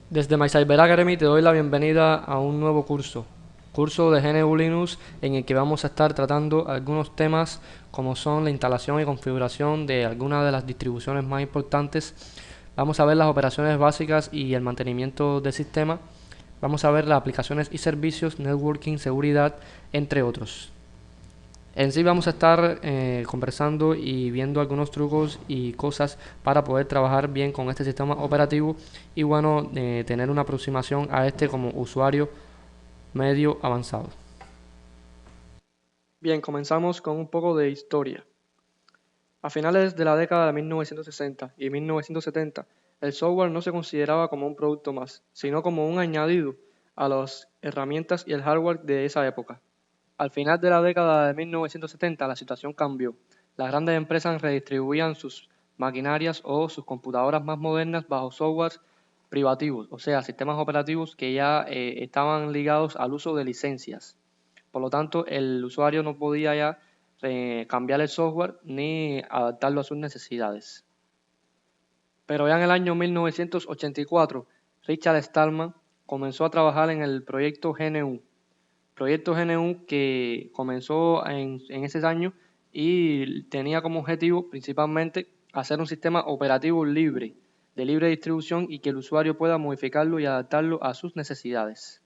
Desde My Cyber Academy te doy la bienvenida a un nuevo curso de GNU Linux en el que vamos a estar tratando algunos temas como son la instalación y configuración de algunas de las distribuciones más importantes. Vamos a ver las operaciones básicas y el mantenimiento del sistema. Vamos a ver las aplicaciones y servicios, networking, seguridad, entre otros. En sí vamos a estar conversando y viendo algunos trucos y cosas para poder trabajar bien con este sistema operativo y bueno, tener una aproximación a este como usuario medio avanzado. Bien, comenzamos con un poco de historia. A finales de la década de 1960 y 1970, el software no se consideraba como un producto más, sino como un añadido a las herramientas y el hardware de esa época. Al final de la década de 1970 la situación cambió. Las grandes empresas redistribuían sus maquinarias o sus computadoras más modernas bajo softwares privativos, o sea, sistemas operativos que ya estaban ligados al uso de licencias. Por lo tanto, el usuario no podía ya cambiar el software ni adaptarlo a sus necesidades. Pero ya en el año 1984, Richard Stallman comenzó a trabajar en el proyecto GNU que comenzó en ese año y tenía como objetivo principalmente hacer un sistema operativo libre, de libre distribución y que el usuario pueda modificarlo y adaptarlo a sus necesidades.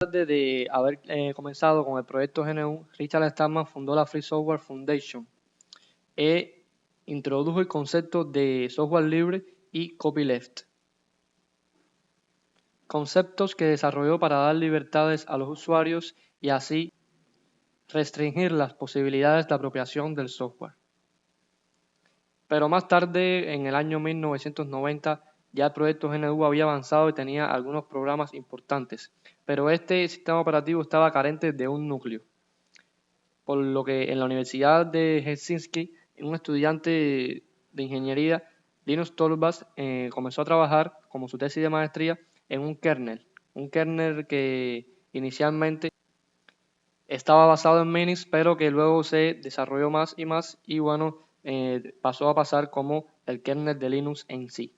Antes de haber comenzado con el proyecto GNU, Richard Stallman fundó la Free Software Foundation e introdujo el concepto de software libre y copyleft, conceptos que desarrolló para dar libertades a los usuarios y así restringir las posibilidades de apropiación del software. Pero más tarde, en el año 1990, ya el proyecto GNU había avanzado y tenía algunos programas importantes, pero este sistema operativo estaba carente de un núcleo, por lo que en la Universidad de Helsinki, un estudiante de ingeniería, Linus Torvalds, comenzó a trabajar como su tesis de maestría en un kernel que inicialmente estaba basado en Minix, pero que luego se desarrolló más y más y bueno, pasó a pasar como el kernel de Linux en sí.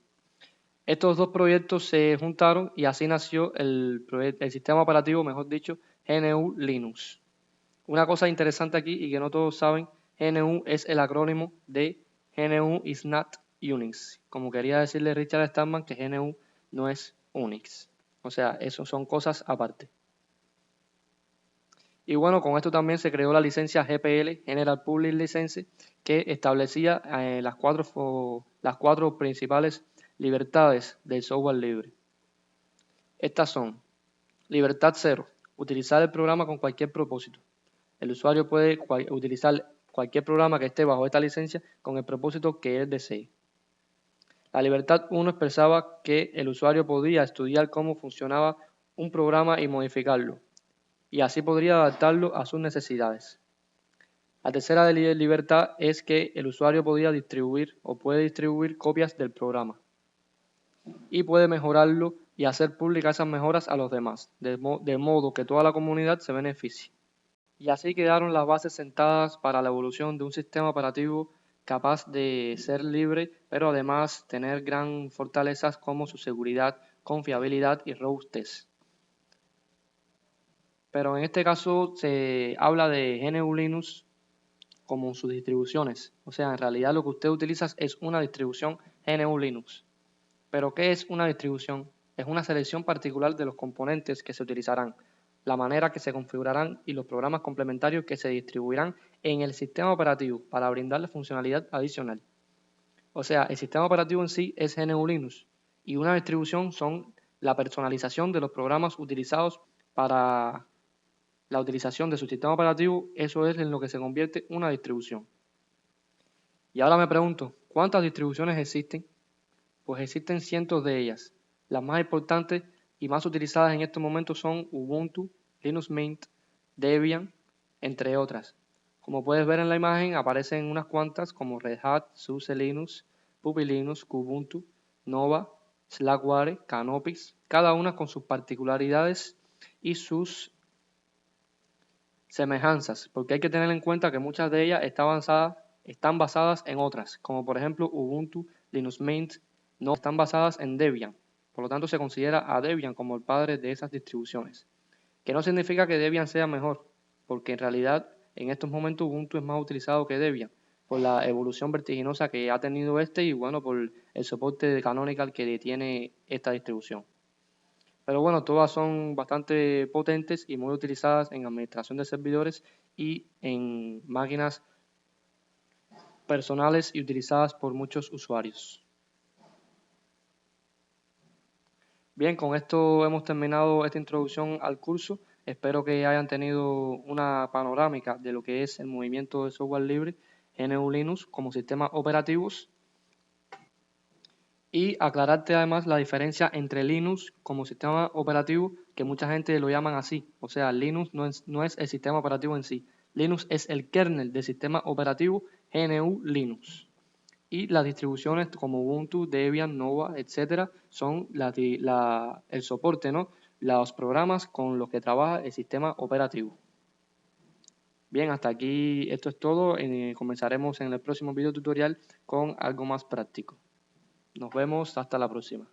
Estos dos proyectos se juntaron y así nació el sistema operativo, mejor dicho, GNU Linux. Una cosa interesante aquí y que no todos saben, GNU es el acrónimo de GNU is not Unix. Como quería decirle Richard Stallman que GNU no es Unix. O sea, eso son cosas aparte. Y bueno, con esto también se creó la licencia GPL, General Public License, que establecía las cuatro principales libertades del software libre. Estas son: libertad cero, utilizar el programa con cualquier propósito. El usuario puede utilizar cualquier programa que esté bajo esta licencia con el propósito que él desee. La libertad 1 expresaba que el usuario podía estudiar cómo funcionaba un programa y modificarlo, y así podría adaptarlo a sus necesidades. La tercera libertad es que el usuario podía distribuir o puede distribuir copias del programa y puede mejorarlo y hacer públicas esas mejoras a los demás, de modo que toda la comunidad se beneficie. Y así quedaron las bases sentadas para la evolución de un sistema operativo capaz de ser libre, pero además tener gran fortalezas como su seguridad, confiabilidad y robustez. Pero en este caso se habla de GNU Linux como sus distribuciones. O sea, en realidad lo que usted utiliza es una distribución GNU Linux. ¿Pero qué es una distribución? Es una selección particular de los componentes que se utilizarán, la manera que se configurarán y los programas complementarios que se distribuirán en el sistema operativo para brindarle funcionalidad adicional. O sea, el sistema operativo en sí es GNU Linux y una distribución son la personalización de los programas utilizados para la utilización de su sistema operativo. Eso es en lo que se convierte una distribución. Y ahora me pregunto, ¿cuántas distribuciones existen? Pues existen cientos de ellas. Las más importantes y más utilizadas en estos momentos son Ubuntu, Linux Mint, Debian, entre otras. Como puedes ver en la imagen, aparecen unas cuantas como Red Hat, SUSE Linux, Puppy Linux, Kubuntu, Nova, Slackware, Canopix, cada una con sus particularidades y sus semejanzas, porque hay que tener en cuenta que muchas de ellas están basadas en otras, como por ejemplo Ubuntu, Linux Mint, no están basadas en Debian, Por lo tanto, se considera a Debian como el padre de esas distribuciones. Que no significa que Debian sea mejor, porque en realidad en estos momentos Ubuntu es más utilizado que Debian, por la evolución vertiginosa que ha tenido y bueno, por el soporte de Canonical que tiene esta distribución. Pero bueno, todas son bastante potentes y muy utilizadas en administración de servidores y en máquinas personales y utilizadas por muchos usuarios. Bien, con esto hemos terminado esta introducción al curso. Espero que hayan tenido una panorámica de lo que es el movimiento de software libre GNU Linux como sistemas operativos y aclararte además la diferencia entre Linux como sistema operativo, que mucha gente lo llaman así. O sea, Linux no es el sistema operativo en sí. Linux es el kernel del sistema operativo GNU Linux. Y las distribuciones como Ubuntu, Debian, Nova, etcétera, son el soporte, ¿no? Los programas con los que trabaja el sistema operativo. Bien, hasta aquí esto es todo. Comenzaremos en el próximo video tutorial con algo más práctico. Nos vemos hasta la próxima.